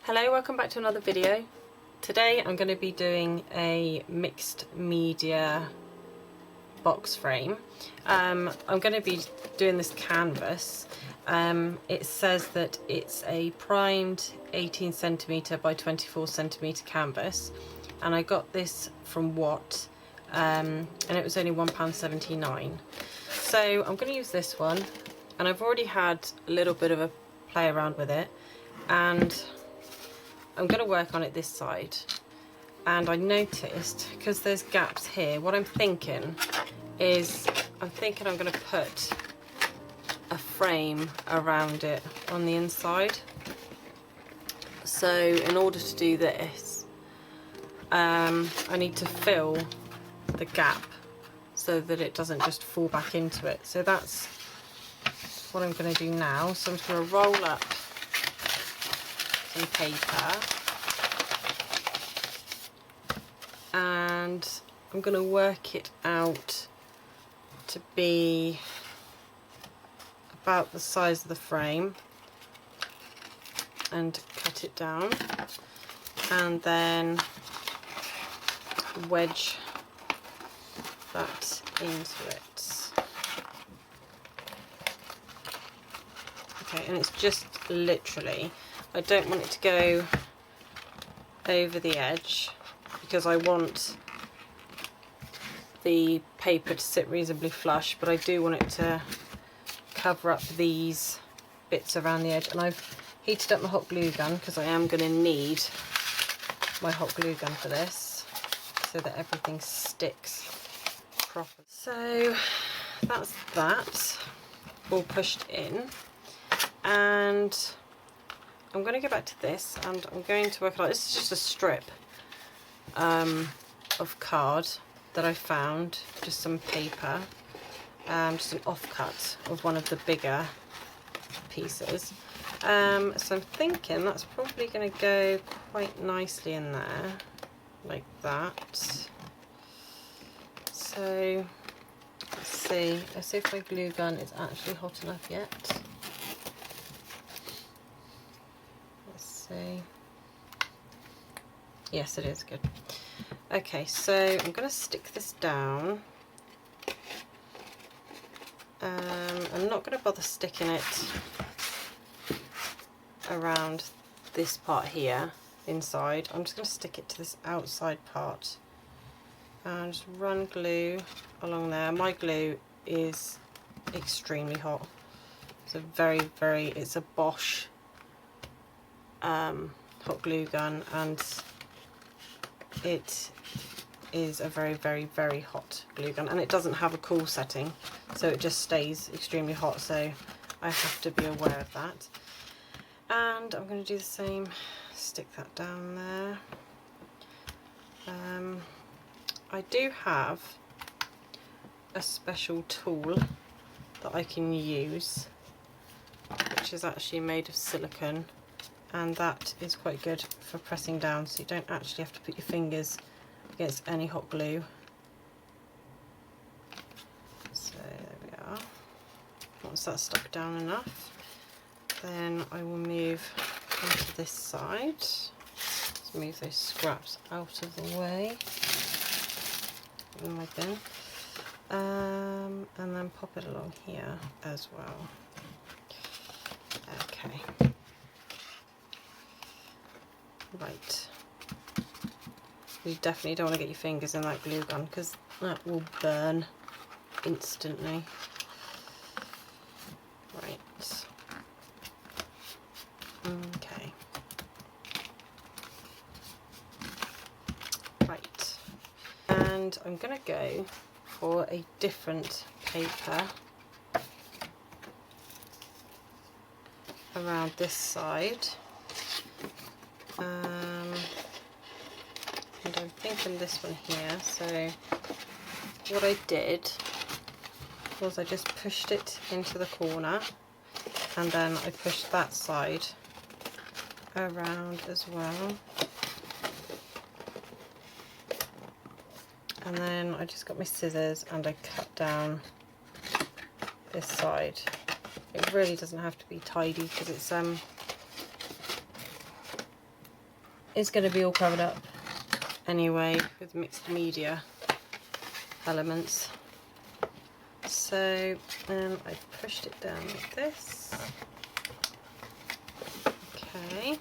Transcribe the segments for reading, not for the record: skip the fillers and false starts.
Hello, welcome back to another video. Today I'm going to be doing a mixed media box frame. I'm going to be doing this canvas. It says that it's a primed 18cm by 24cm canvas, and I got this from Watt, and it was only £1.79. So I'm going to use this one, and I've already had a little bit of a play around with it, and I'm going to work on it this side. And I noticed, because there's gaps here, what I'm thinking is I'm going to put a frame around it on the inside. So in order to do this, I need to fill the gap so that it doesn't just fall back into it. So that's what I'm going to do now. So I'm just going to roll up some paper, and I'm going to work it out to be about the size of the frame and cut it down, and then wedge that into it. Okay, and it's just literally, I don't want it to go over the edge because I want the paper to sit reasonably flush, but I do want it to cover up these bits around the edge. And I've heated up my hot glue gun because I am going to need my hot glue gun for this so that everything sticks properly. So that's that all pushed in, and I'm going to go back to this and I'm going to work it out. This is just a strip of card that I found, just some paper, just an offcut of one of the bigger pieces. So I'm thinking that's probably going to go quite nicely in there, like that. So let's see if my glue gun is actually hot enough yet. See. Yes, it is good. Okay, so I'm going to stick this down. I'm not going to bother sticking it around this part here inside. I'm just going to stick it to this outside part and just run glue along there. My glue is extremely hot. It's it's a Bosch hot glue gun, and it is a very hot glue gun, and it doesn't have a cool setting, so it just stays extremely hot, so I have to be aware of that. And I'm going to do the same, stick that down there. I do have a special tool that I can use, which is actually made of silicone, and that is quite good for pressing down, so you don't actually have to put your fingers against any hot glue. So there we are. Once that's stuck down enough, then I will move onto this side. Let's move those scraps out of the way in my bin, and then pop it along here as well. Okay. Right, you definitely don't want to get your fingers in that glue gun because that will burn instantly. Right, okay, right, and I'm going to go for a different paper around this side. And I'm thinking this one here. So what I did was I just pushed it into the corner, and then I pushed that side around as well, and then I just got my scissors and I cut down this side. It really doesn't have to be tidy because it's is going to be all covered up anyway with mixed media elements. So I've pushed it down like this. Okay,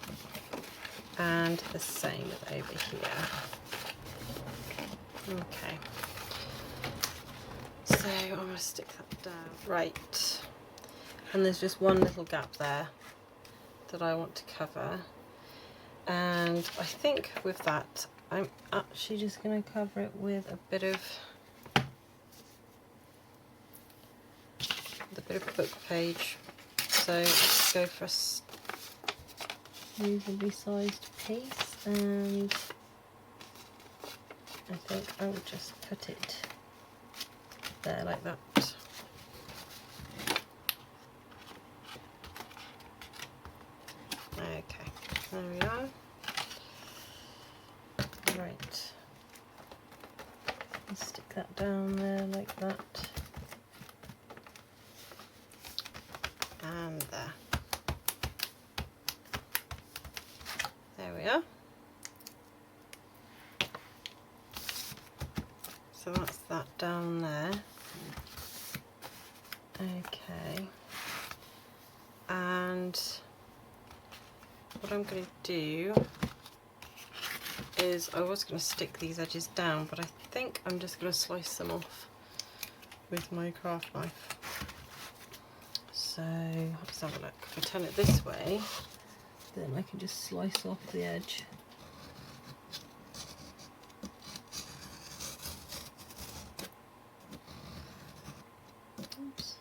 and the same with over here. Okay, so I'm going to stick that down. Right, and there's just one little gap there that I want to cover, and I think with that I'm actually just going to cover it with a bit of book page. So let's go for a reasonably sized piece, and I think I will just put it there like that. Okay, there we are. Right, and stick that down there like that. And there. There we are. So that's that down there. Okay. And what I'm going to do is, I was going to stick these edges down, but I think I'm just going to slice them off with my craft knife. So let's have a look. If I turn it this way, then I can just slice off the edge. Oops.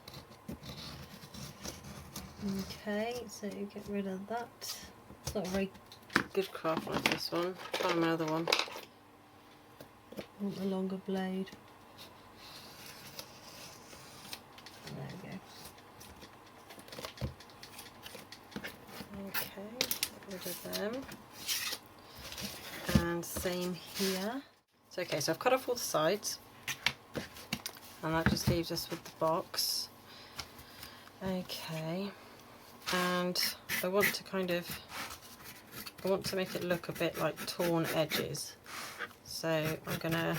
Okay, so you get rid of that. It's not a very good craft knife, this one. Find another one. I want a longer blade. There we go. Okay, get rid of them. And same here. So okay, so I've cut off all the sides, and that just leaves us with the box. Okay, and I want to make it look a bit like torn edges. So I'm gonna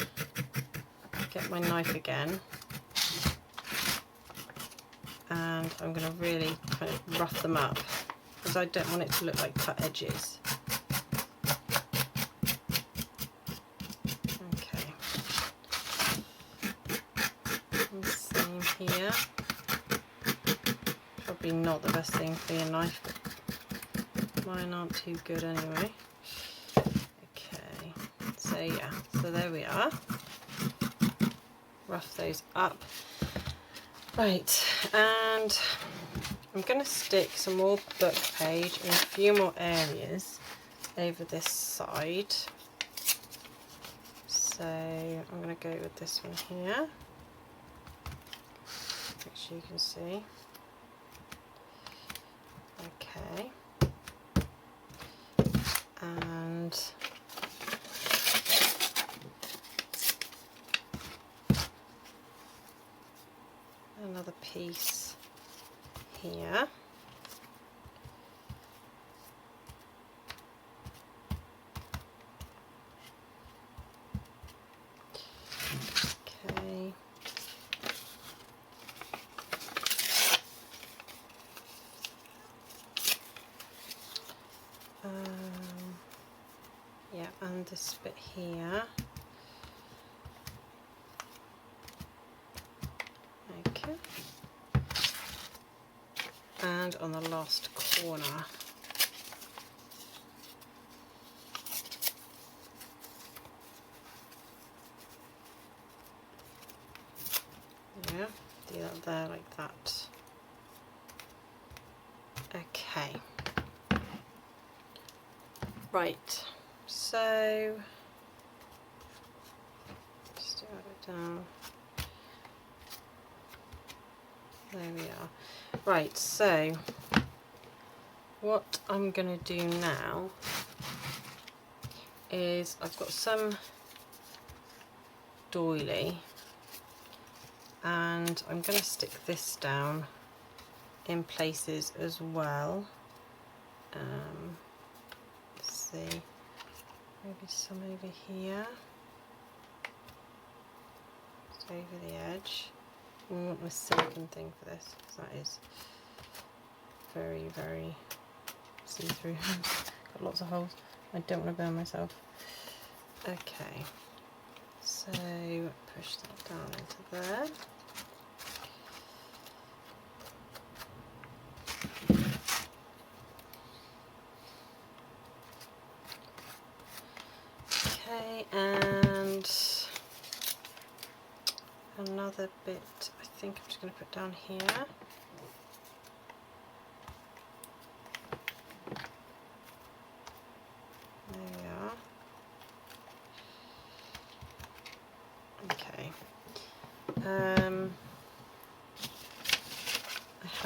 get my knife again, and I'm gonna really kind of rough them up, because I don't want it to look like cut edges. Okay. And same here. Probably not the best thing for your knife, but mine aren't too good anyway. Okay, so yeah, so there we are. Rough those up. Right, and I'm going to stick some more book page in a few more areas over this side. So I'm going to go with this one here. Make sure you can see. Okay. And another piece here. Okay. Yeah, and this bit here. Okay. And on the last corner. Yeah, do that there like that. Okay. Right, so just add it down. There we are. Right, so what I'm going to do now is, I've got some doily, and I'm going to stick this down in places as well. Let's see, maybe some over here, just over the edge. We want the silicone thing for this, because that is very, very see-through. Got lots of holes. I don't want to burn myself. Okay, so push that down into there. Okay, and another bit I think I'm just going to put down here. There we are. Okay. I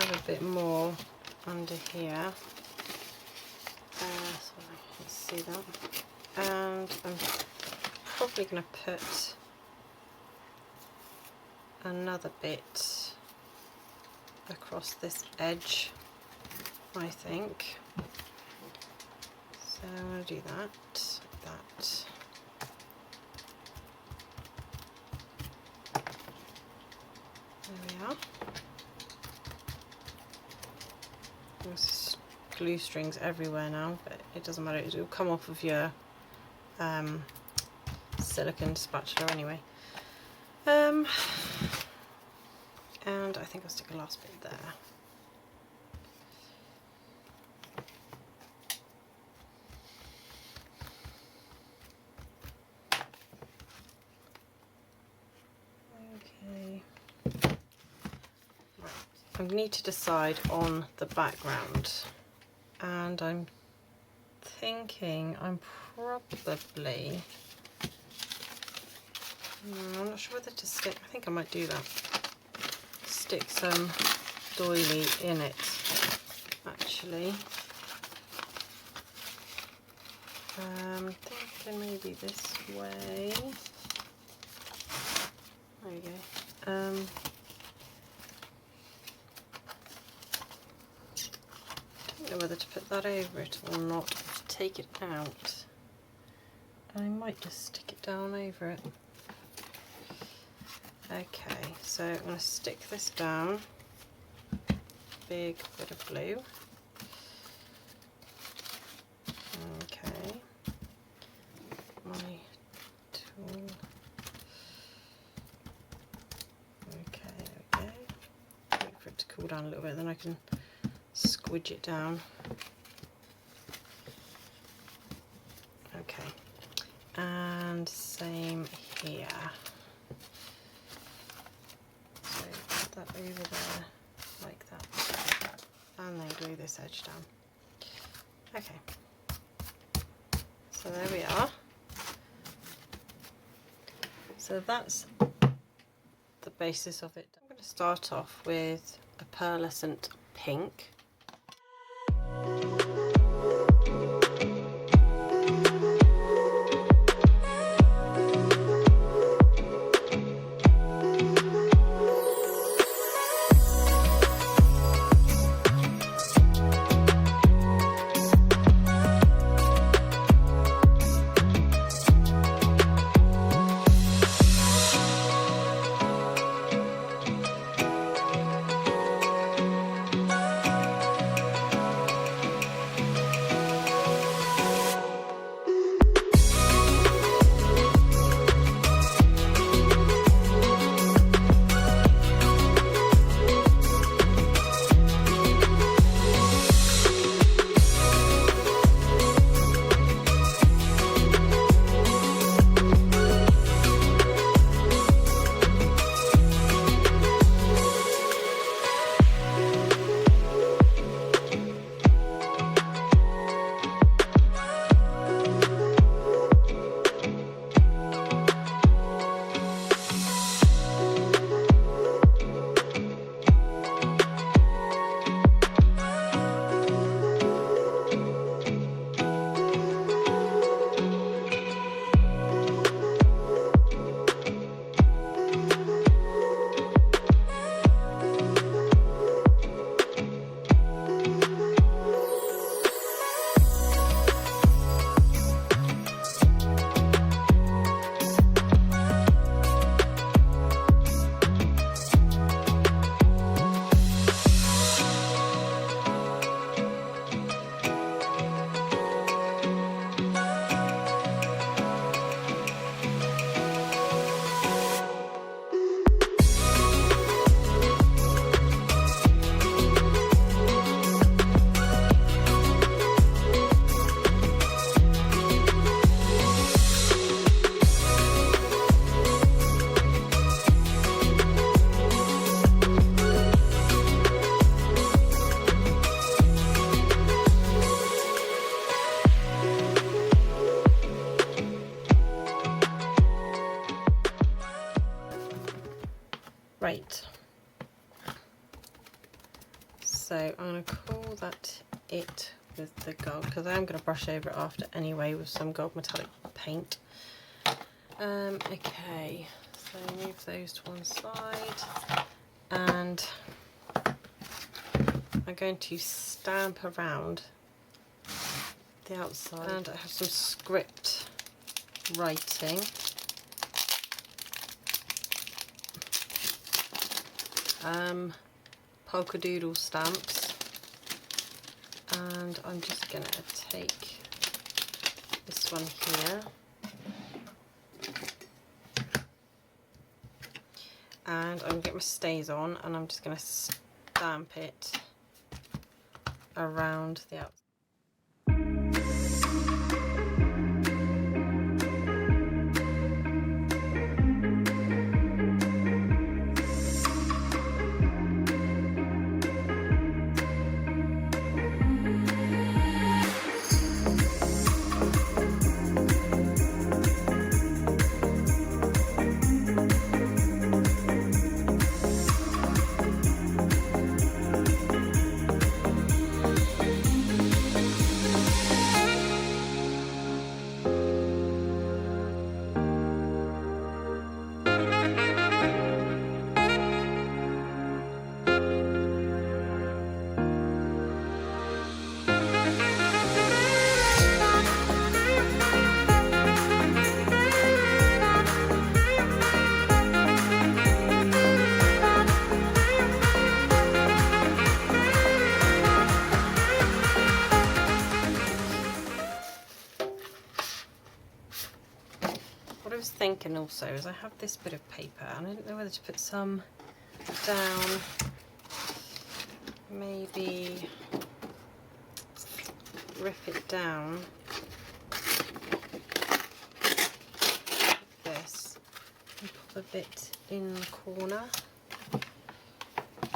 have a bit more under here. Sorry, let's see that. And I'm probably going to put another bit across this edge, I think. So I'm going to do that, like that. There we are. There's glue strings everywhere now, but it doesn't matter, it will come off of your silicone spatula anyway. And I think I'll stick a last bit there. Okay. Right. I need to decide on the background, and I'm thinking I'm probably, I'm not sure whether to stick, I think I might do that, stick some doily in it actually. I'm thinking maybe this way. There we go. I don't know whether to put that over it or not, take it out. I might just stick it down over it. Okay, so I'm going to stick this down, big bit of glue. Okay, my tool. Okay, there we go. Wait for it to cool down a little bit, then I can squidge it down. Okay, and same here. So put that over there like that, and then glue this edge down. Okay, so there we are. So that's the basis of it. I'm going to start off with a pearlescent pink. Right. So I'm going to call that it with the gold, because I am going to brush over it after anyway with some gold metallic paint. Okay, so move those to one side, and I'm going to stamp around the outside, and I have some script writing. Polka doodle stamps, and I'm just going to take this one here and I'm going to get my stays on, and I'm just going to stamp it around the outside. What I was thinking also is I have this bit of paper and I didn't know whether to put some down, maybe rip it down like this and pop a bit in the corner.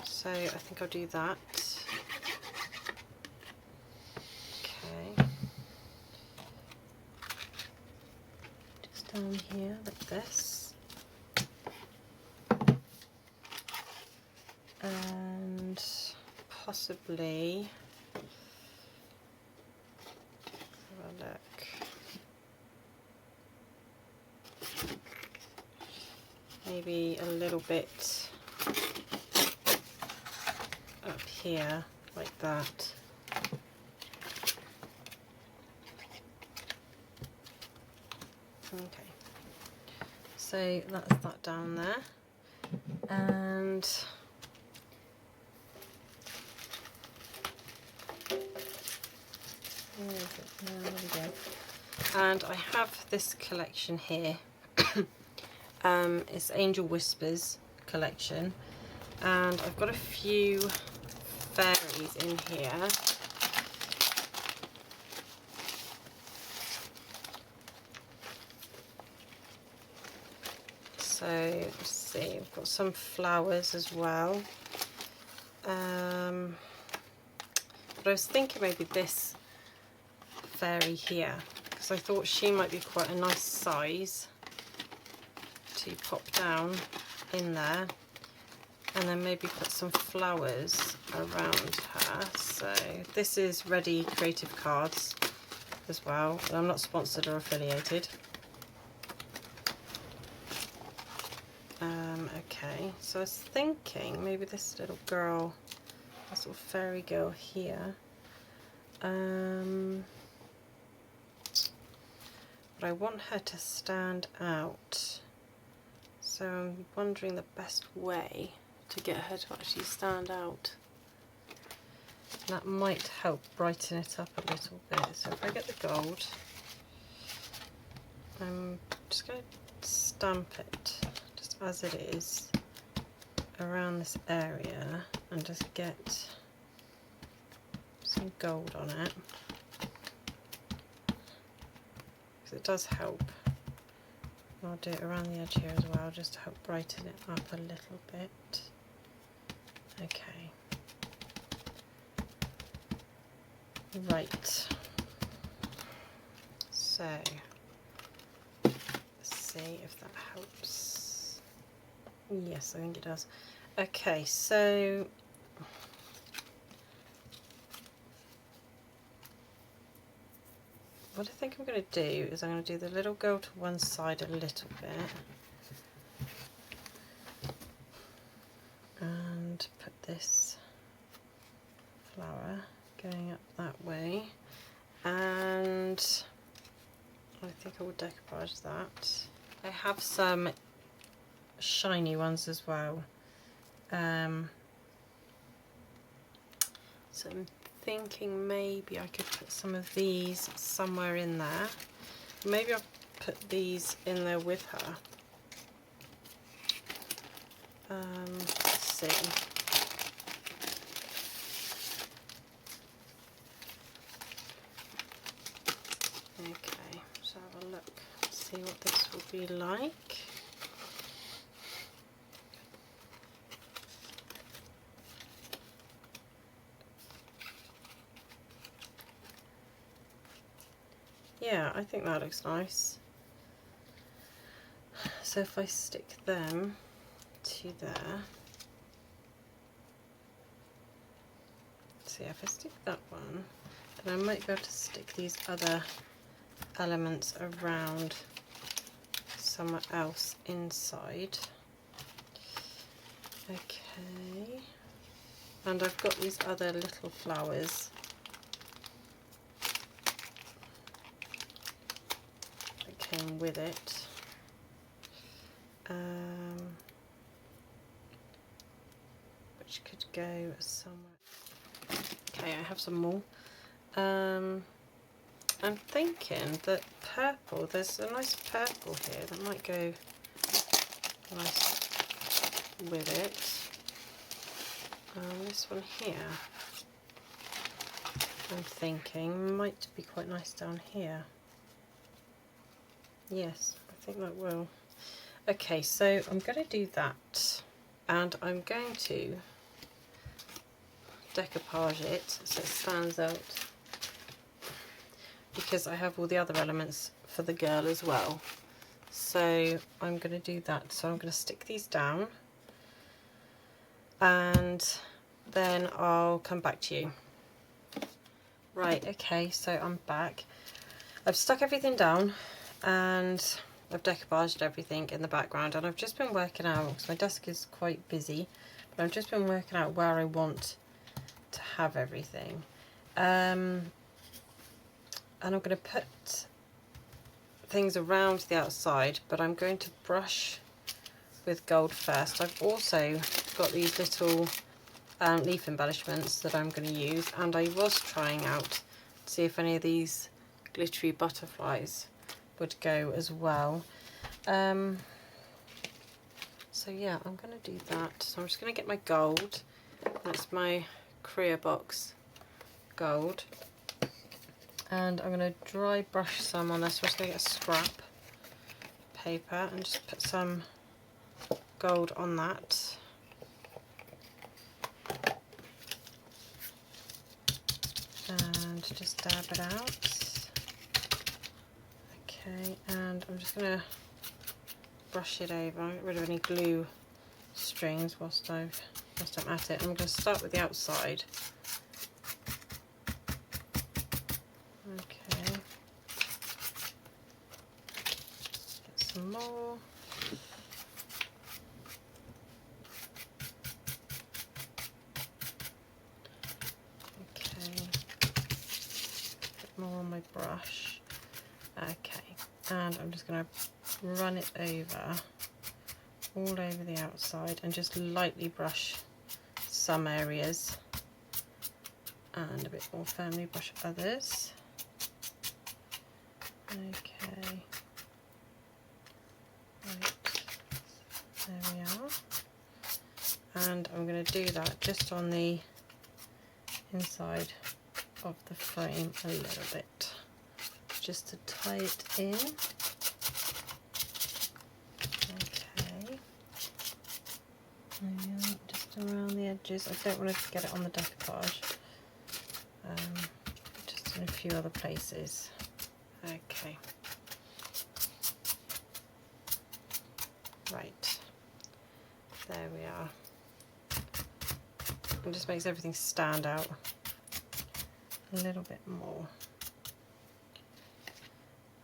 So I think I'll do that. Okay. Down here like this, and possibly have a look, maybe a little bit up here like that. Okay, so that's that down there, and where is it? There we go. And I have this collection here. It's Angel Whispers collection, and I've got a few fairies in here. So let's see, I've got some flowers as well. But I was thinking maybe this fairy here, because I thought she might be quite a nice size to pop down in there, and then maybe put some flowers around her. So this is Ready Creative Cards as well, and I'm not sponsored or affiliated. Okay, so I was thinking maybe this little girl, this little fairy girl here, but I want her to stand out, so I'm wondering the best way to get her to actually stand out. That might help brighten it up a little bit. So if I get the gold, I'm just going to stamp it just as it is around this area and just get some gold on it, because it does help. I'll do it around the edge here as well, just to help brighten it up a little bit. Okay. Right. So, let's see if that helps. Yes, I think it does. Okay, so what I think I'm going to do is I'm going to do the little girl to one side a little bit and put this flower going up that way, and I think I will decoupage that. I have some shiny ones as well, so I'm thinking maybe I could put some of these somewhere in there. Maybe I'll put these in there with her. Let's see. Okay, so have a look, see what this will be like. Yeah, I think that looks nice. So if I stick them to there, see, if I stick that one, then I might be able to stick these other elements around somewhere else inside. Okay, and I've got these other little flowers that came with it. Which could go somewhere. Okay, I have some more. I'm thinking that purple, there's a nice purple here that might go nice with it. This one here, I'm thinking might be quite nice down here. Yes, I think that will. Okay, so I'm going to do that, and I'm going to decoupage it so it stands out, because I have all the other elements for the girl as well. So I'm going to do that. So I'm going to stick these down, and then I'll come back to you. Right, okay, so I'm back. I've stuck everything down and I've decoupaged everything in the background, and I've just been working out, because my desk is quite busy, but I've just been working out where I want to have everything. And I'm going to put things around the outside, but I'm going to brush with gold first. I've also got these little leaf embellishments that I'm going to use, and I was trying out to see if any of these glittery butterflies would go as well. So yeah, I'm going to do that. So I'm just going to get my gold. That's my Career Box gold, and I'm going to dry brush some on this. I'm just going to get a scrap paper and just put some gold on that. And just dab it out. Okay, and I'm just going to brush it over, get rid of any glue strings whilst I'm at it. I'm going to start with the outside. Okay, get some more. Okay, bit more on my brush. Okay, and I'm just going to run it over, all over the outside, and just lightly brush some areas and a bit more firmly brush others. Okay, right, there we are. And I'm going to do that just on the inside of the frame a little bit, just to tie it in. Okay, yeah, just around the edges. I don't want to get it on the decoupage, just in a few other places. Okay, right, There we are. It just makes everything stand out a little bit more.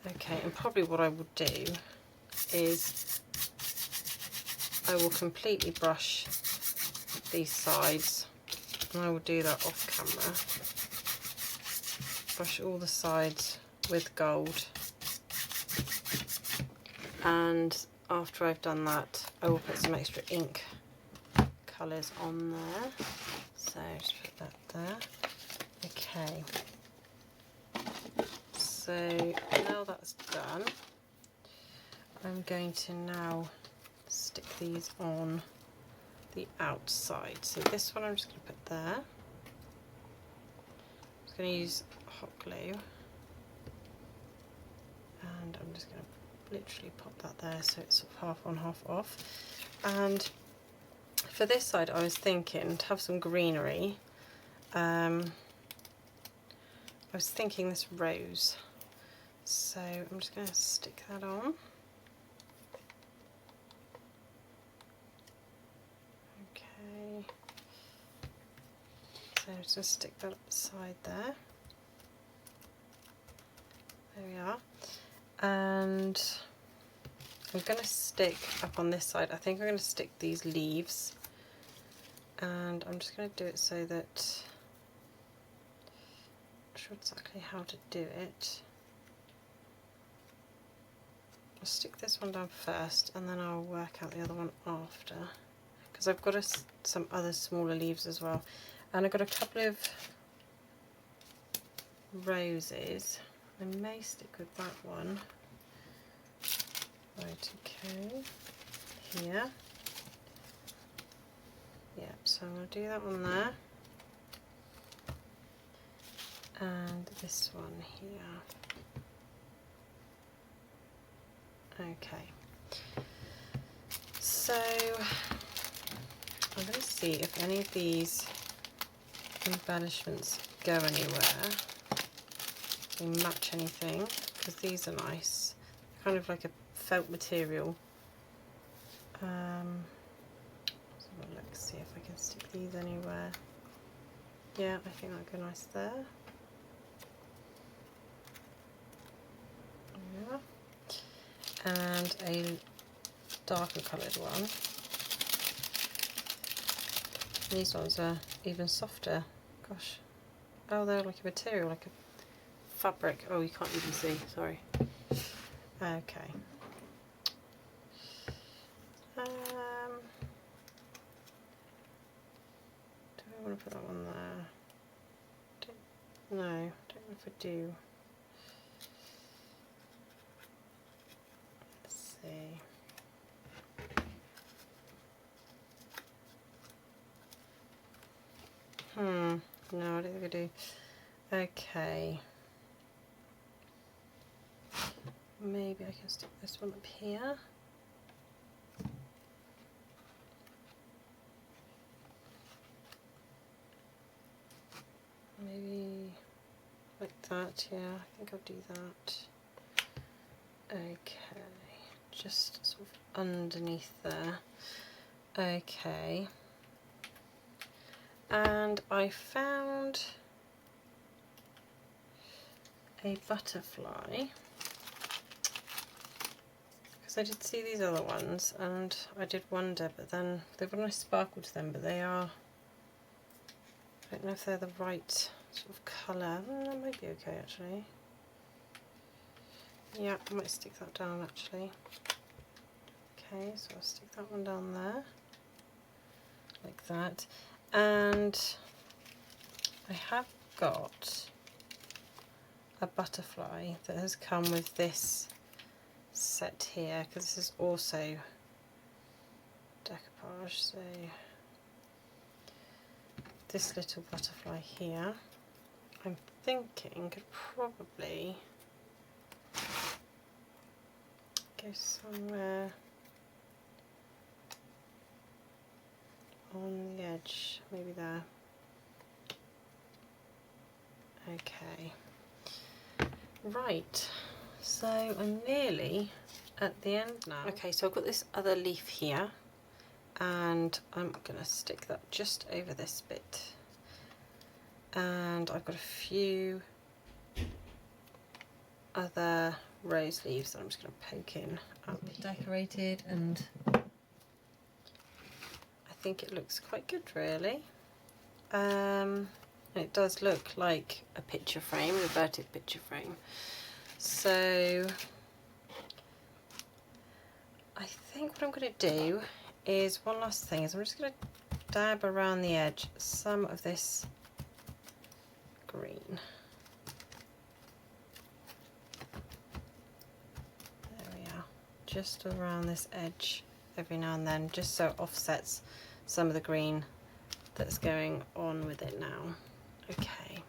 Okay, and probably what I will do is I will completely brush these sides, and I will do that off camera. Brush all the sides with gold, and after I've done that I will put some extra ink colours on there. So just put that there. Okay, so now that's done, I'm going to now stick these on the outside. So this one I'm just going to put there. I'm just going to use hot glue, and I'm just going to literally pop that there so it's sort of half on, half off. And for this side I was thinking to have some greenery. I was thinking this rose, so I'm just going to stick that on. Okay, so I'm just going to stick that up the side there. There we are. And I'm going to stick up on this side, I think I'm going to stick these leaves, and I'm just going to do it so that I'm not sure exactly how to do it. I'll stick this one down first and then I'll work out the other one after, because I've got some other smaller leaves as well, and I've got a couple of roses. I may stick with that one. Right, okay, here. Yeah, so I'm going to do that one there, and this one here. Okay, so I'm going to see if any of these embellishments go anywhere, they match anything, because these are nice, kind of like a felt material. Let's have a look, see if I can stick these anywhere. Yeah, I think that'll go nice there. Yeah. And a darker coloured one. These ones are even softer. Gosh. Oh, they're like a material, like a fabric. Oh, you can't even see, sorry. Okay. Do I want to put that one there? No, I don't know if I do. Let's see. No, I don't think I do. Okay. Maybe I can stick this one up here. Maybe like that, yeah, I think I'll do that. Okay, just sort of underneath there. Okay. And I found a butterfly, because I did see these other ones and I did wonder, but then they've got a nice sparkle to them, but they are, I don't know if they're the right sort of colour. That might be okay actually. Yeah, I might stick that down actually. Okay, so I'll stick that one down there, like that. And I have got a butterfly that has come with this set here, because this is also decoupage. So this little butterfly here, I'm thinking could probably go somewhere on the edge, maybe there. Okay, right, so I'm nearly at the end now. Okay, so I've got this other leaf here, and I'm going to stick that just over this bit. And I've got a few other rose leaves that I'm just going to poke in up here. Decorated, and I think it looks quite good really. It does look like a picture frame, an inverted picture frame. So I think what I'm going to do is, one last thing, is I'm just going to dab around the edge some of this green. There we are, just around this edge every now and then, just so it offsets some of the green that's going on with it now. Okay.